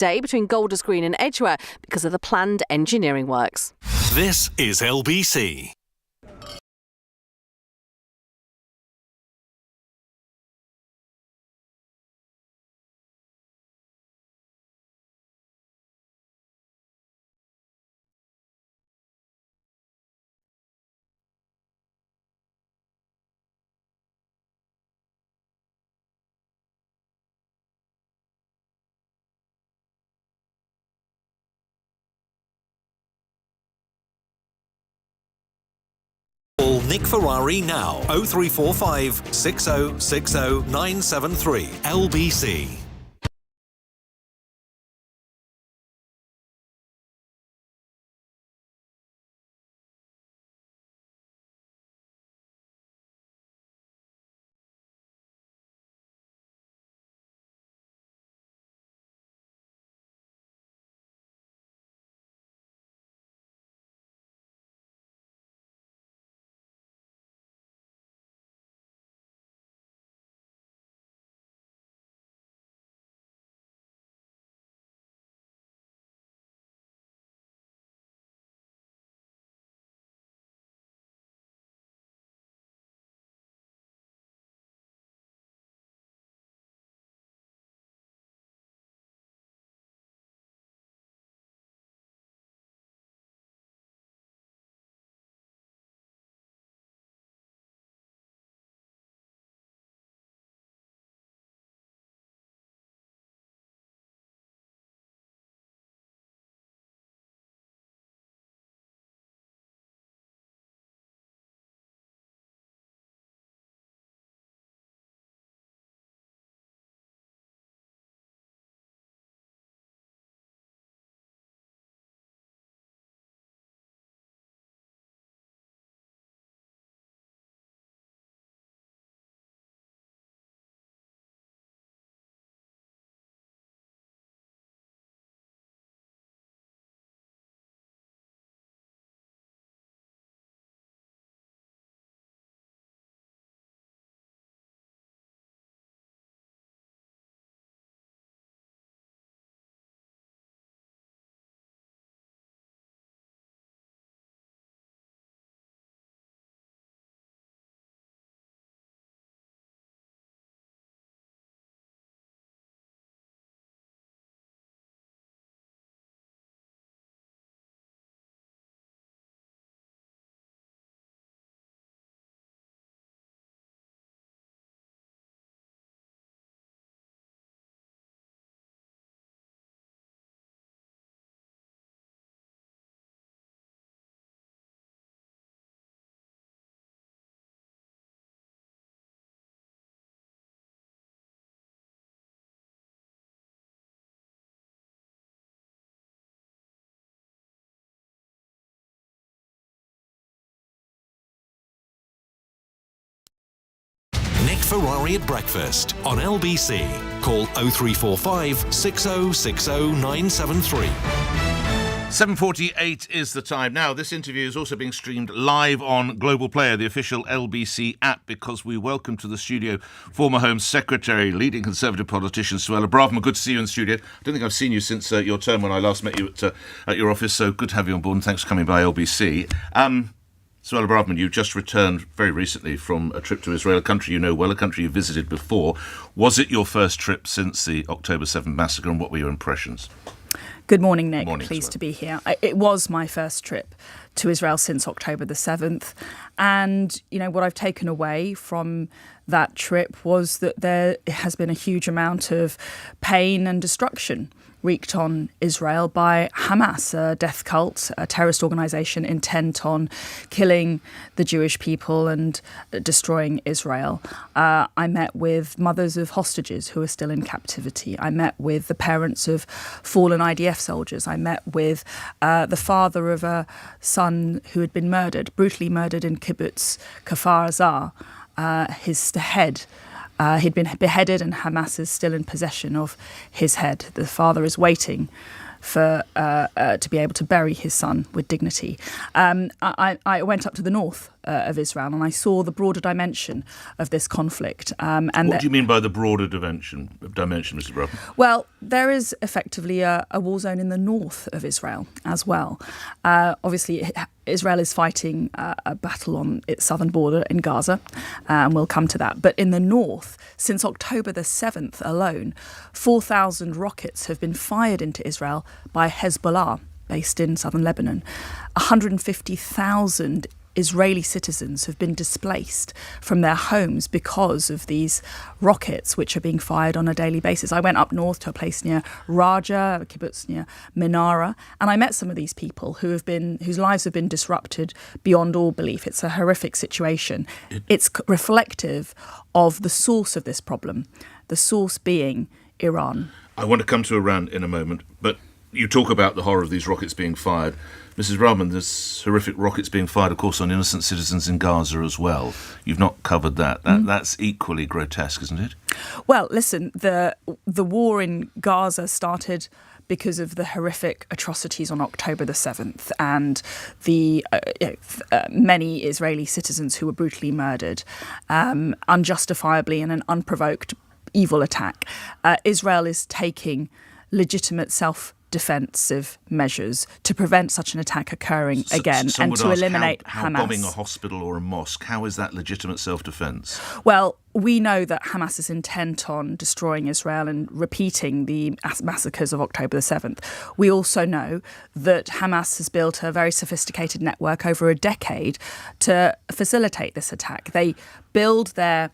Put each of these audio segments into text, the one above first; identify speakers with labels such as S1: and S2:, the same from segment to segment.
S1: day between Golders Green and Edgware because of the planned engineering works.
S2: This is LBC. Call Nick Ferrari now. 0345 6060 973 LBC. Nick Ferrari at breakfast on LBC. Call 0345 6060 973.
S3: 7:48 is the time. Now, this interview is also being streamed live on Global Player, the official LBC app, because we welcome to the studio former Home Secretary, leading Conservative politician Suella Braverman. Good to see you in the studio. I don't think I've seen you since your term when I last met you at your office, so good to have you on board, and thanks for coming by LBC. Suella Braverman, you just returned very recently from a trip to Israel, a country you know well, a country you visited before. Was it your first trip since the October 7th massacre, and what were your impressions?
S4: Good morning, Nick.
S3: Morning,
S4: Pleased to be here. It was my first trip to Israel since October the 7th. And, you know, what I've taken away from that trip was that there has been a huge amount of pain and destruction wreaked on Israel by Hamas, a death cult, a terrorist organisation intent on killing the Jewish people and destroying Israel. I met with mothers of hostages who are still in captivity. I met with the parents of fallen IDF soldiers. I met with the father of a son who had been murdered, brutally murdered in kibbutz Kfar Azar. His head he'd been beheaded, and Hamas is still in possession of his head. The father is waiting for to be able to bury his son with dignity. I went up to the north of Israel, and I saw the broader dimension of this conflict.
S3: What do you mean by the broader dimension, Mrs. Braverman?
S4: Well, there is effectively a war zone in the north of Israel as well. Obviously, Israel is fighting a battle on its southern border in Gaza, and we'll come to that. But in the north, since October the 7th alone, 4,000 rockets have been fired into Israel by Hezbollah, based in southern Lebanon. 150,000 Israeli citizens have been displaced from their homes because of these rockets which are being fired on a daily basis. I went up north to a place near Raja, a kibbutz near Menara, and I met some of these people whose lives have been disrupted beyond all belief. It's a horrific situation. It's reflective of the source of this problem, the source being Iran.
S3: I want to come to Iran in a moment, but you talk about the horror of these rockets being fired. Mrs. Braverman, there's horrific rockets being fired, of course, on innocent citizens in Gaza as well. You've not covered that. That's equally grotesque, isn't it?
S4: Well, listen, the war in Gaza started because of the horrific atrocities on October the 7th and the many Israeli citizens who were brutally murdered, unjustifiably in an unprovoked evil attack. Israel is taking legitimate self-defensive measures to prevent such an attack occurring again and to eliminate
S3: how
S4: Hamas.
S3: Bombing a hospital or a mosque, how is that legitimate self-defence?
S4: Well, we know that Hamas is intent on destroying Israel and repeating the massacres of October the 7th. We also know that Hamas has built a very sophisticated network over a decade to facilitate this attack. They build their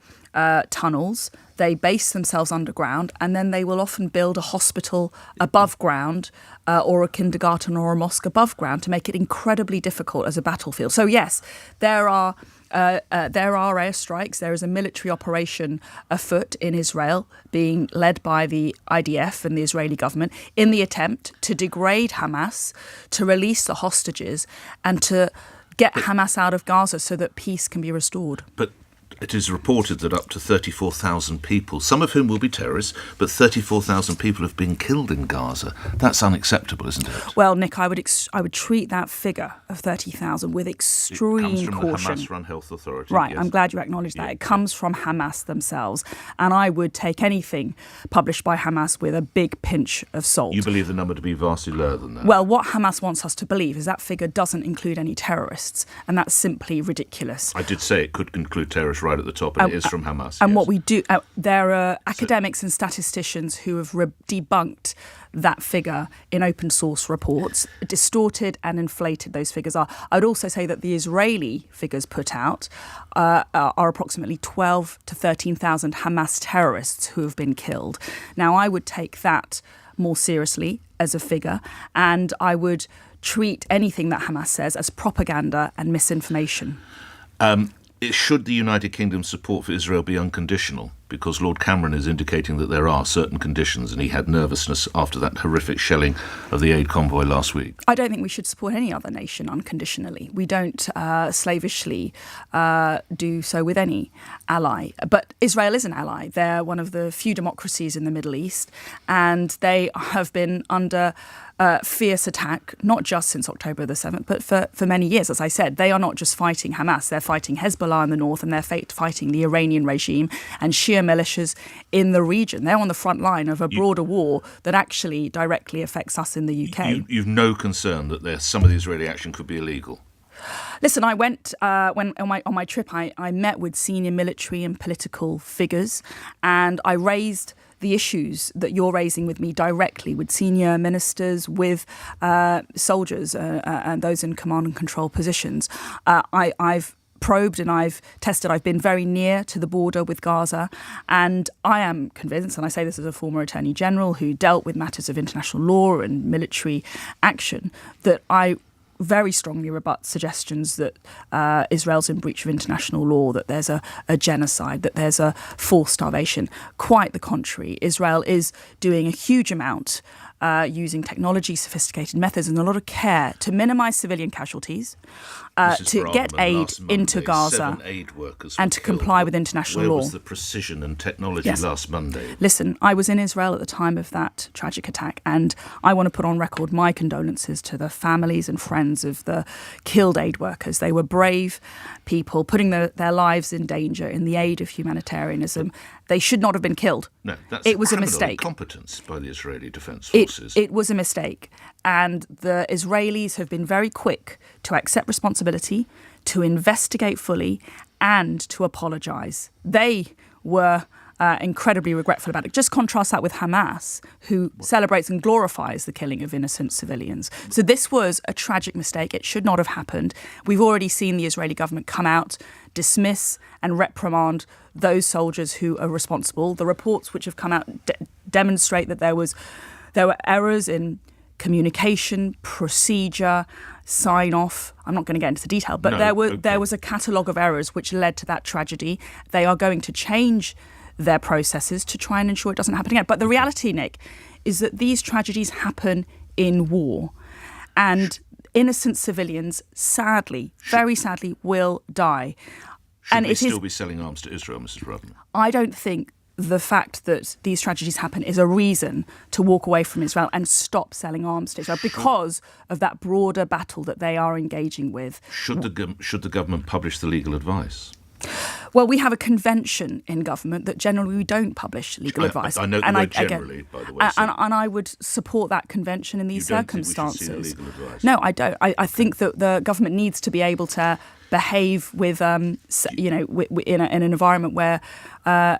S4: tunnels, they base themselves underground, and then they will often build a hospital above ground or a kindergarten or a mosque above ground to make it incredibly difficult as a battlefield. So yes, there are airstrikes. There is a military operation afoot in Israel being led by the IDF and the Israeli government in the attempt to degrade Hamas, to release the hostages, and to get Hamas out of Gaza so that peace can be restored.
S3: But it is reported that up to 34,000 people, some of whom will be terrorists, but 34,000 people have been killed in Gaza. That's unacceptable, isn't it?
S4: Well, Nick, I would treat that figure of 30,000 with extreme caution.
S3: It comes from the Hamas-run health authority.
S4: Right,
S3: yes.
S4: I'm glad you acknowledge that. It comes from Hamas themselves. And I would take anything published by Hamas with a big pinch of salt.
S3: You believe the number to be vastly lower than that?
S4: Well, what Hamas wants us to believe is that figure doesn't include any terrorists, and that's simply ridiculous.
S3: I did say it could include terrorists right at the top, and it is from Hamas.
S4: And
S3: yes.
S4: what we do, there are academics and statisticians who have debunked that figure in open source reports, distorted and inflated those figures are. I would also say that the Israeli figures put out are approximately 12 to 13,000 Hamas terrorists who have been killed. Now, I would take that more seriously as a figure, and I would treat anything that Hamas says as propaganda and misinformation.
S3: Should the United Kingdom's support for Israel be unconditional? Because Lord Cameron is indicating that there are certain conditions, and he had nervousness after that horrific shelling of the aid convoy last week.
S4: I don't think we should support any other nation unconditionally. We don't slavishly do so with any ally. But Israel is an ally. They're one of the few democracies in the Middle East, and they have been under fierce attack, not just since October the 7th, but for many years. As I said, they are not just fighting Hamas, they're fighting Hezbollah in the north, and they're fighting the Iranian regime and Shia militias in the region. They're on the front line of a broader war that actually directly affects us in the UK.
S3: You've no concern that some of the Israeli action could be illegal?
S4: Listen, I went when on my trip. I met with senior military and political figures, and I raised the issues that you're raising with me directly with senior ministers, with soldiers and those in command and control positions. I've probed and I've tested. I've been very near to the border with Gaza, and I am convinced, and I say this as a former Attorney General who dealt with matters of international law and military action, that I very strongly rebut suggestions that Israel's in breach of international law, that there's a genocide, that there's a forced starvation. Quite the contrary. Israel is doing a huge amount using technology, sophisticated methods, and a lot of care to minimise civilian casualties, to get aid into Gaza,
S3: 7 aid workers
S4: and to comply with international law.
S3: Where was the precision and technology last Monday?
S4: Listen, I was in Israel at the time of that tragic attack, and I want to put on record my condolences to the families and friends of the killed aid workers. They were brave people putting their lives in danger in the aid of humanitarianism. They should not have been killed.
S3: No, that's
S4: it was a
S3: criminal
S4: mistake.
S3: Incompetence by the Israeli Defence Forces.
S4: It was a mistake. And the Israelis have been very quick to accept responsibility, to investigate fully, and to apologise. They were incredibly regretful about it. Just contrast that with Hamas, who celebrates and glorifies the killing of innocent civilians. So this was a tragic mistake. It should not have happened. We've already seen the Israeli government come out, dismiss and reprimand those soldiers who are responsible. The reports which have come out demonstrate that there were errors in communication, procedure, sign-off. I'm not going to get into the detail, but there was a catalogue of errors which led to that tragedy. They are going to change their processes to try and ensure it doesn't happen again. But the reality, Nick, is that these tragedies happen in war, and innocent civilians, sadly, very sadly, will die.
S3: Should we still be selling arms to Israel, Mrs. Braverman?
S4: I don't think the fact that these tragedies happen is a reason to walk away from Israel and stop selling arms to Israel because of that broader battle that they are engaging with.
S3: Should the government publish the legal advice?
S4: Well, we have a convention in government that generally we don't publish legal advice.
S3: I know the word generally, by the way.
S4: And I would support that convention in these circumstances.
S3: You don't think we should see the legal advice?
S4: No, I don't. I think that the government needs to be able to behave with, in an environment where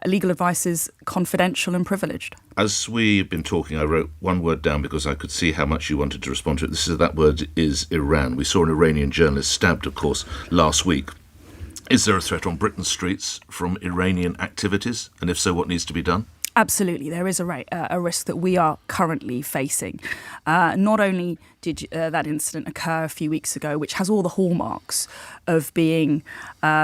S4: legal advice is confidential and privileged.
S3: As we've been talking, I wrote one word down because I could see how much you wanted to respond to it. That word is Iran. We saw an Iranian journalist stabbed, of course, last week. Is there a threat on Britain's streets from Iranian activities? And if so, what needs to be done?
S4: Absolutely. There is a risk that we are currently facing. Not only did that incident occur a few weeks ago, which has all the hallmarks of being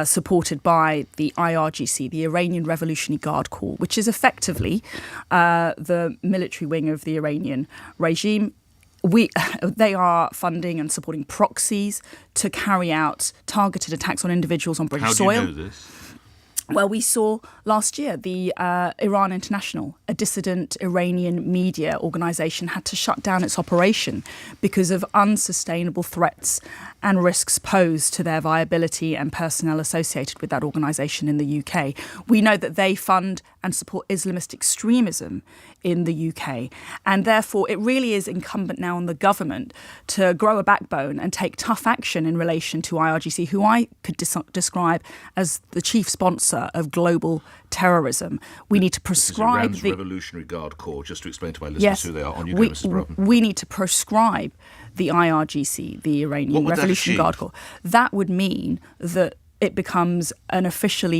S4: supported by the IRGC, the Iranian Revolutionary Guard Corps, which is effectively the military wing of the Iranian regime. They are funding and supporting proxies to carry out targeted attacks on individuals on British soil.
S3: How do you know this?
S4: Well, we saw last year the Iran International, a dissident Iranian media organisation, had to shut down its operation because of unsustainable threats and risks posed to their viability and personnel associated with that organisation in the UK. We know that they fund and support Islamist extremism in the UK. And therefore, it really is incumbent now on the government to grow a backbone and take tough action in relation to IRGC, who I could describe as the chief sponsor of global terrorism. We need to prescribe
S3: the Revolutionary Guard Corps, just to explain to my listeners who they are. On you go, Mrs. Braverman.
S4: We need to prescribe the IRGC, the Iranian Revolutionary Guard Corps. That would mean that it becomes an official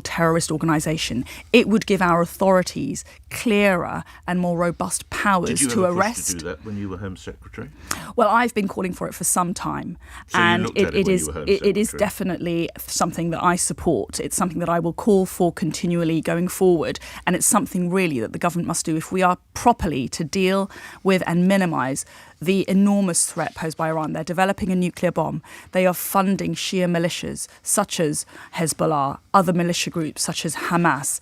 S4: terrorist organisation. It would give our authorities clearer and more robust powers to arrest.
S3: Did you ever push to do that when you were Home Secretary?
S4: Well, I've been calling for it for some time,
S3: so
S4: and
S3: you looked at it when you were Home Secretary.
S4: It is definitely something that I support. It's something that I will call for continually going forward, and it's something really that the government must do if we are properly to deal with and minimise the enormous threat posed by Iran. They're developing a nuclear bomb. They are funding Shia militias such as Hezbollah, other militia groups such as Hamas,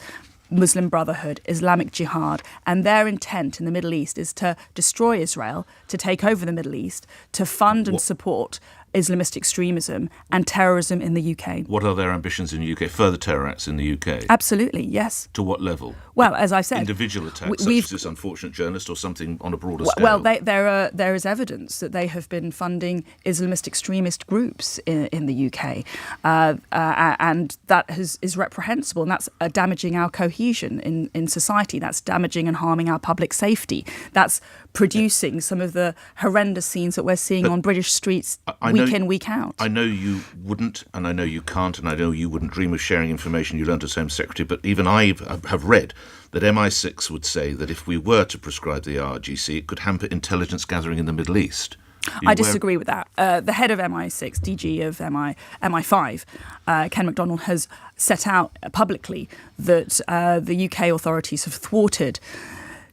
S4: Muslim Brotherhood, Islamic Jihad, and their intent in the Middle East is to destroy Israel, to take over the Middle East, to fund and support Islamist extremism and terrorism in the UK.
S3: What are their ambitions in the UK? Further terror acts in the UK?
S4: Absolutely, yes.
S3: To what level?
S4: Well, as I said,
S3: individual attacks, such as this unfortunate journalist, or something on a broader scale?
S4: Well, there is evidence that they have been funding Islamist extremist groups in the UK, and that is reprehensible, and that's damaging our cohesion in society. That's damaging and harming our public safety. That's producing some of the horrendous scenes that we're seeing on British streets week in, week out.
S3: I know you wouldn't, and I know you can't, and I know you wouldn't dream of sharing information you learned as Home Secretary, but even I have read that MI6 would say that if we were to prescribe the IRGC, it could hamper intelligence gathering in the Middle East.
S4: I disagree with that. The head of MI6, DG of MI5, Ken MacDonald, has set out publicly that the UK authorities have thwarted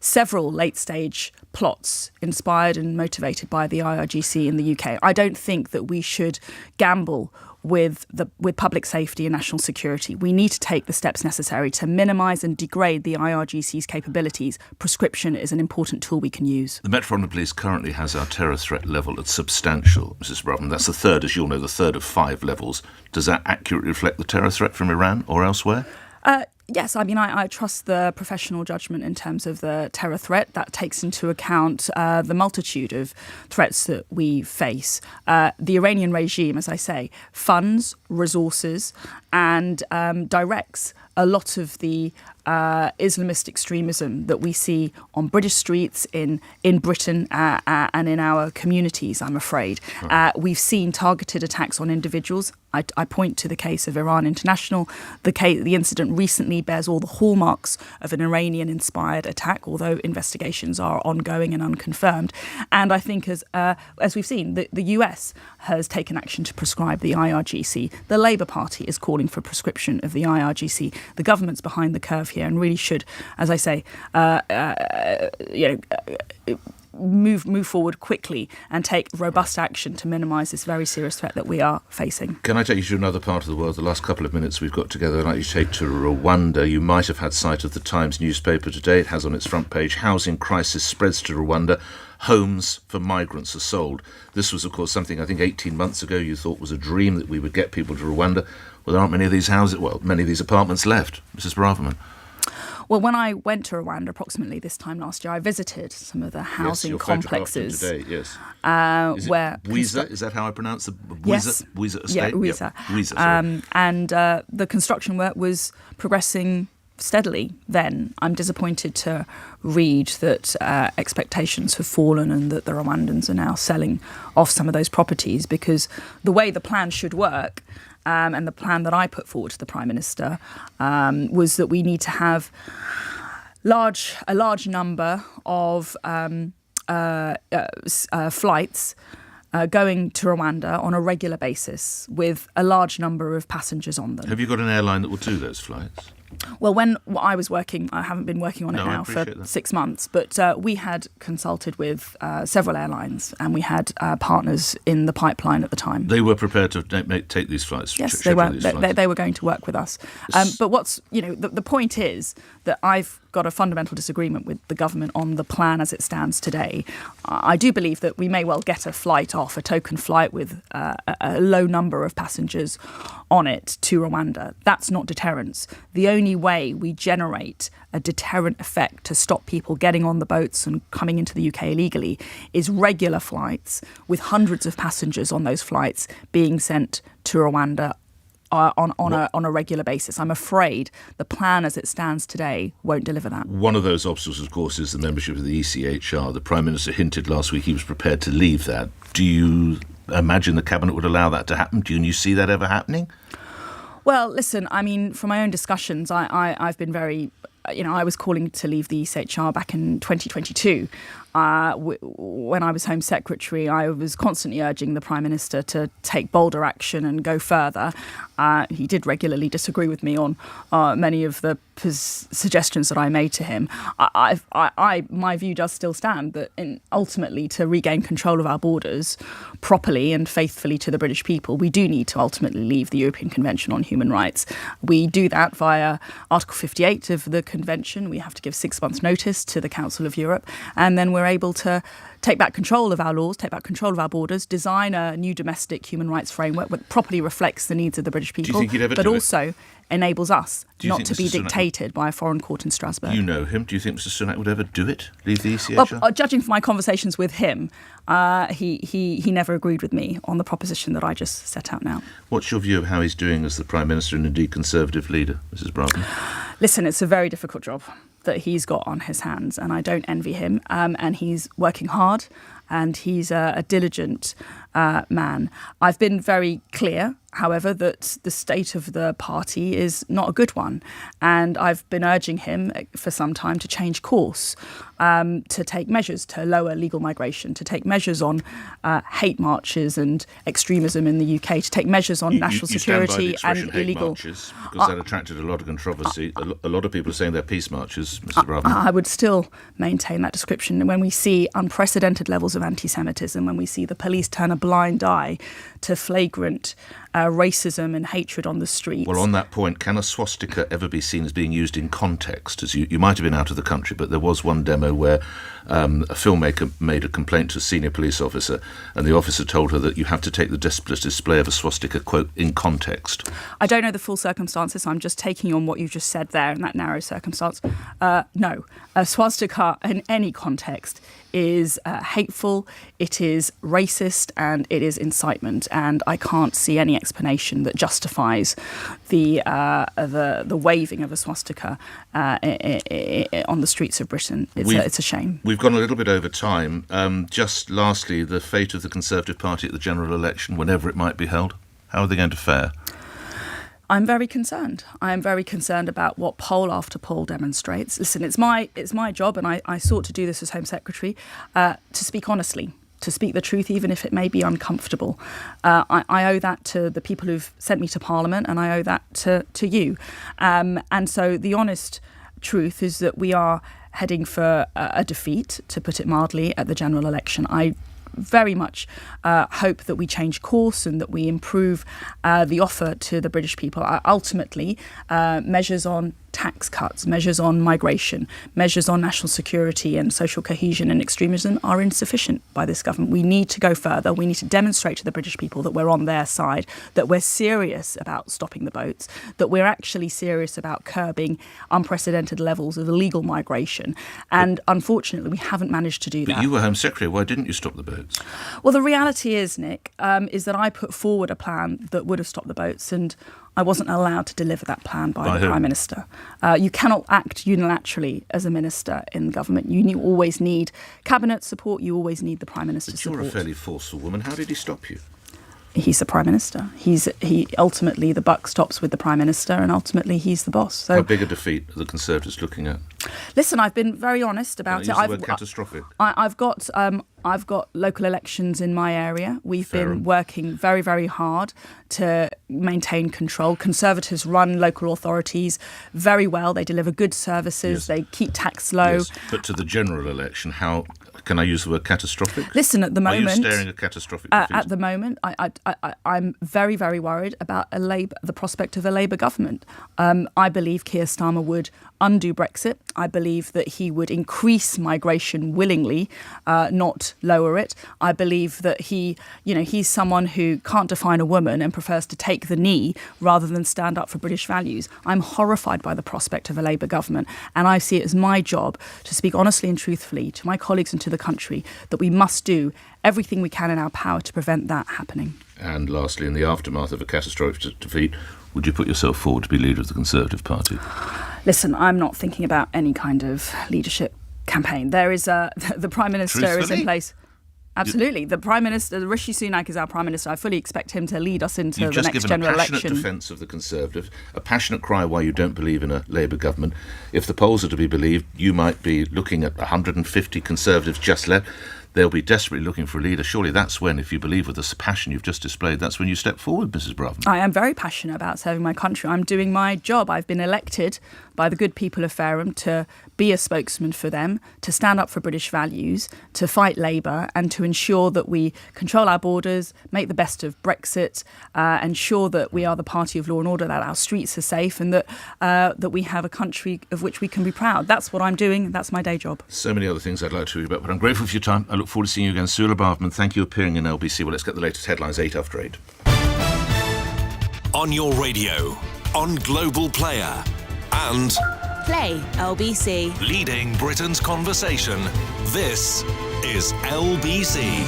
S4: several late-stage plots inspired and motivated by the IRGC in the UK. I don't think that we should gamble with public safety and national security. We need to take the steps necessary to minimise and degrade the IRGC's capabilities. Prescription is an important tool we can use.
S3: The Metropolitan Police currently has our terror threat level at substantial, Mrs. Braverman. That's the third, as you'll know, the third of 5 levels. Does that accurately reflect the terror threat from Iran or elsewhere?
S4: Yes, I mean, I trust the professional judgment in terms of the terror threat. That takes into account the multitude of threats that we face. The Iranian regime, as I say, funds, resources, and directs a lot of the Islamist extremism that we see on British streets in Britain and in our communities, I'm afraid. We've seen targeted attacks on individuals. I point to the case of Iran International. The incident recently bears all the hallmarks of an Iranian-inspired attack, although investigations are ongoing and unconfirmed. And I think, as we've seen, the US has taken action to prescribe the IRGC. The Labour Party is calling for prescription of the IRGC. The government's behind the curve here and really should, as I say, move forward quickly and take robust action to minimise this very serious threat that we are facing.
S3: Can I take you to another part of the world? The last couple of minutes we've got together, I'd like you to take to Rwanda. You might have had sight of the Times newspaper today. It has on its front page, housing crisis spreads to Rwanda. Homes for migrants are sold. This was, of course, something I think 18 months ago you thought was a dream that we would get people to Rwanda. Well, there aren't many of these many of these apartments left. Mrs. Braverman.
S4: Well, when I went to Rwanda approximately this time last year, I visited some of the housing complexes.
S3: Today, yes. Is
S4: where
S3: Wiza? Is that how I pronounce the Wiza?
S4: Yes.
S3: Wiza estate?
S4: Yeah, Wiza.
S3: Yep. Wiza, sorry.
S4: And the construction work was progressing steadily then. I'm disappointed to read that expectations have fallen and that the Rwandans are now selling off some of those properties, because the way the plan should work, and the plan that I put forward to the Prime Minister, was that we need to have a large number of flights going to Rwanda on a regular basis with a large number of passengers on them.
S3: Have you got an airline that will do those flights?
S4: Well, when I was working, I haven't been working on it now for 6 months, but we had consulted with several airlines and we had partners in the pipeline at the time.
S3: They were prepared to take these flights?
S4: Yes, they were. They were going to work with us. But the point is that I've got a fundamental disagreement with the government on the plan as it stands today. I do believe that we may well get a token flight with a low number of passengers on it to Rwanda. That's not deterrence. The only way we generate a deterrent effect to stop people getting on the boats and coming into the UK illegally is regular flights with hundreds of passengers on those flights being sent to Rwanda on a regular basis. I'm afraid the plan as it stands today won't deliver that. One
S3: of those obstacles, of course, is the membership of the ECHR. The Prime Minister hinted last week he was prepared to leave that. Do you imagine the Cabinet would allow that to happen? Do you see that ever happening?
S4: Well, listen, I mean, from my own discussions, I've been very... I was calling to leave the ECHR back in 2022. When I was Home Secretary, I was constantly urging the Prime Minister to take bolder action and go further. He did regularly disagree with me on many of the suggestions that I made to him. My view does still stand that ultimately to regain control of our borders properly and faithfully to the British people, we do need to ultimately leave the European Convention on Human Rights. We do that via Article 58 of the Convention. We have to give 6 months' notice to the Council of Europe, and then we're able to take back control of our laws, take back control of our borders, design a new domestic human rights framework that properly reflects the needs of the British people, but also enables us not to be dictated by a foreign court in Strasbourg.
S3: You know him. Do you think Mr Sunak would ever do it? Leave the ECHR?
S4: Well, judging from my conversations with him, he never agreed with me on the proposition that I just set out now.
S3: What's your view of how he's doing as the Prime Minister and indeed Conservative leader, Mrs Braverman?
S4: Listen, it's a very difficult job that he's got on his hands, and I don't envy him. And he's working hard, and he's a diligent man. I've been very clear, however, that the state of the party is not a good one, and I've been urging him for some time to change course. to take measures to lower legal migration, to take measures on hate marches and extremism in the UK, to take measures on national security and illegal
S3: marches, because that attracted a lot of controversy. A lot of people are saying they're peace marches, Mrs. Braverman.
S4: I would still maintain that description. When we see unprecedented levels of anti-Semitism, when we see the police turn a blind eye to flagrant racism and hatred on the streets.
S3: Well, on that point, can a swastika ever be seen as being used in context? As you might have been out of the country, but there was one demo where a filmmaker made a complaint to a senior police officer, and the officer told her that you have to take the display of a swastika, quote, in context.
S4: I don't know the full circumstances. I'm just taking on what you just said there in that narrow circumstance. No, a swastika in any context is hateful, it is racist, and it is incitement. And I can't see any explanation that justifies the waving of a swastika on the streets of Britain. It's a shame.
S3: We've gone a little bit over time. Just lastly, the fate of the Conservative Party at the general election, whenever it might be held. How are they going to fare?
S4: I'm very concerned. I am very concerned about what poll after poll demonstrates. Listen, it's my job, and I sought to do this as Home Secretary, to speak honestly, to speak the truth, even if it may be uncomfortable. I owe that to the people who've sent me to Parliament, and I owe that to you. And so the honest truth is that we are heading for a defeat, to put it mildly, at the general election. I very much hope that we change course and that we improve the offer to the British people. Ultimately, measures on tax cuts, measures on migration, measures on national security and social cohesion and extremism are insufficient by this government. We need to go further. We need to demonstrate to the British people that we're on their side, that we're serious about stopping the boats, that we're actually serious about curbing unprecedented levels of illegal migration. And unfortunately, we haven't managed to do that.
S3: But you were Home Secretary. Why didn't you stop the boats?
S4: Well, the reality is, Nick, is that I put forward a plan that would have stopped the boats, and I wasn't allowed to deliver that plan by the Prime Minister. You cannot act unilaterally as a minister in the government. You always need cabinet support. You always need the Prime Minister's support.
S3: But you're a fairly forceful woman. How did he stop you?
S4: He's the Prime Minister. He ultimately, the buck stops with the Prime Minister, and ultimately he's the boss. So,
S3: how big a defeat are the Conservatives looking at?
S4: Listen, I've been very honest about it.
S3: Use the word catastrophic.
S4: I've got local elections in my area. We've been working very, very hard to maintain control. Conservatives run local authorities very well. They deliver good services. Yes. They keep tax low.
S3: Yes. But to the general election, how can I use the word catastrophic?
S4: Listen, at the moment,
S3: are you staring at catastrophic defeat?
S4: At the moment, I'm very, very worried about the prospect of a Labour government. I believe Keir Starmer would undo Brexit. I believe that he would increase migration willingly, not lower it. I believe that he's someone who can't define a woman and prefers to take the knee rather than stand up for British values. I'm horrified by the prospect of a Labour government, and I see it as my job to speak honestly and truthfully to my colleagues and to the country that we must do everything we can in our power to prevent that happening.
S3: And lastly, in the aftermath of a catastrophic defeat, would you put yourself forward to be leader of the Conservative Party? Listen,
S4: I'm not thinking about any kind of leadership campaign. There is the Prime Minister is in place. Absolutely. The Prime Minister, Rishi Sunak, is our Prime Minister. I fully expect him to lead us into the next general election. You've just given a passionate defence of the Conservative, a passionate cry why you don't believe in a Labour government. If the polls are to be believed, you might be looking at 150 Conservatives just left. They'll be desperately looking for a leader. Surely that's when, if you believe with the passion you've just displayed, that's when you step forward, Mrs. Braverman. I am very passionate about serving my country. I'm doing my job. I've been elected by the good people of Fareham to be a spokesman for them, to stand up for British values, to fight Labour, and to ensure that we control our borders, make the best of Brexit, ensure that we are the party of law and order, that our streets are safe, and that we have a country of which we can be proud. That's what I'm doing. That's my day job. So many other things I'd like to read about, but I'm grateful for your time. I look forward to seeing you again. Suella Braverman, thank you for appearing in LBC. Well, let's get the latest headlines 8 after 8.
S2: On your radio, on Global Player, and
S5: Play LBC.
S2: Leading Britain's conversation. This is LBC.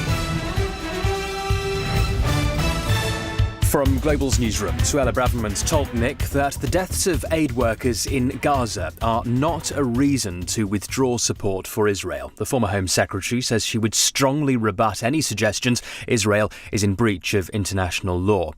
S6: From Global's newsroom, Suella Braverman's told Nick that the deaths of aid workers in Gaza are not a reason to withdraw support for Israel. The former Home Secretary says she would strongly rebut any suggestions Israel is in breach of international law.